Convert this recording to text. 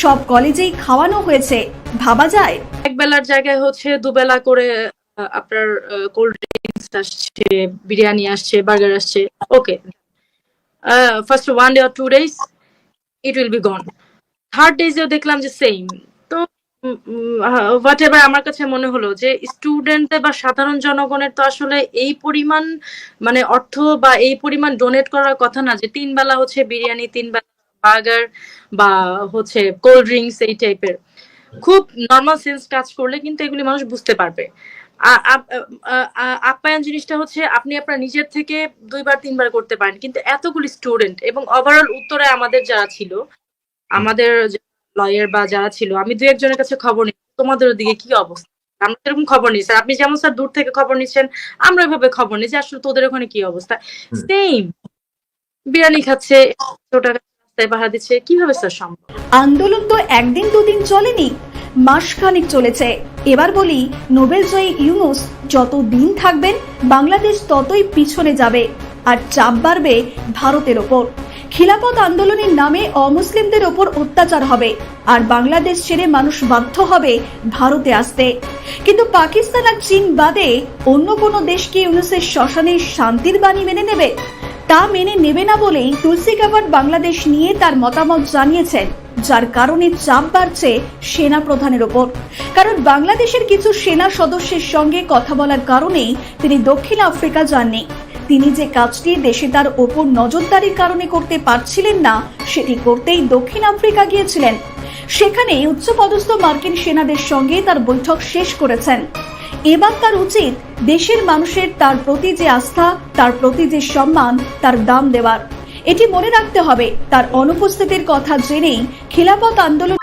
সব কলেজেই খাওয়ানো হয়েছে, ভাবা যায়? এক বেলার জায়গায় হচ্ছে দুবেলা করে আপনার কোল্ড ড্রিঙ্কস আসছে, বিরিয়ানি আসছে, বার্গার আসছে। Okay, first 1 day or 2 days it will be gone. Third ডেজেও দেখলাম যে সেম। তো হোয়াট এভার, আমার কাছে মনে হলো যে স্টুডেন্টদের বা সাধারণ জনগণের তো আসলে এই পরিমাণ মানে অর্থ বা এই পরিমাণ ডোনেট করার কথা না, যে 3 বেলা হচ্ছে বিরিয়ানি, 3 বেলা বার্গার বা হচ্ছে কোল্ড ড্রিঙ্কস এই টাইপের। খুব নর্মাল সেন্স কাজ করলে কিন্তু এগুলি মানুষ বুঝতে পারবে। আপ্যায়ন জিনিসটা হচ্ছে আপনি আপনার নিজের থেকে 2 বার 3 বার করতে পারেন, কিন্তু এতগুলি স্টুডেন্ট এবং ওভারঅল উত্তরে আমাদের যারা ছিল, আমাদের লয়ার বা যারা ছিল, আমি 2-1 জনের কাছে খবর নিই তোমাদের ওদিকে কি অবস্থা। আমরা এরকম খবর নিই স্যার, আপনি যেমন স্যার দূর থেকে খবর নিচ্ছেন, আমরা ওইভাবে খবর নিই যে আসলে তোদের ওখানে কি অবস্থা। সেম বিরিয়ানি খাচ্ছে, ছোট রাস্তায় পাহারা দিচ্ছে, কিভাবে স্যার সম্ভব? আন্দোলন তো একদিন দুদিন চলেনি, মাসখানেক চলেছে। এবার বলি, নোবেলজয়ী ইউনূস যত দিন থাকবেন বাংলাদেশ ততই পিছনে যাবে, আর চাপ বাড়বে ভারতের ওপর। খিলাফত আন্দোলনের নামে অমুসলিমদের ওপর অত্যাচার হবে, আর বাংলাদেশ ছেড়ে মানুষ বাধ্য হবে ভারতে আসতে। কিন্তু পাকিস্তান আর চীন বাদে অন্য কোনো দেশ কি ইউনূসের শ্মশানে শান্তির বাণী মেনে নেবে? তা মেনে নেবে না বলেই তুলসী গাবার্ড বাংলাদেশ নিয়ে তার মতামত জানিয়েছেন, যার কারণে চাপ বাড়ছে সেনা প্রধানের ওপর। কারণ বাংলাদেশের কিছু সেনা সদস্যের সঙ্গে কথা বলার কারণেই তিনি দক্ষিণ আফ্রিকা যাননি। তিনি যে কাজটি দেশে তার ওপর নজরদারির কারণে করতে পারছিলেন না, সেটি করতেই দক্ষিণ আফ্রিকা গিয়েছিলেন। সেখানে উচ্চপদস্থ মার্কিন সেনাদের সঙ্গে তার বৈঠক শেষ করেছেন। এবার তার উচিত দেশের মানুষের তার প্রতি যে আস্থা, তার প্রতি যে সম্মান, তার দাম দেওয়ার। এটি মনে রাখতে হবে, তার অনুপস্থিতির কথা জেনেই খিলাফত আন্দোলন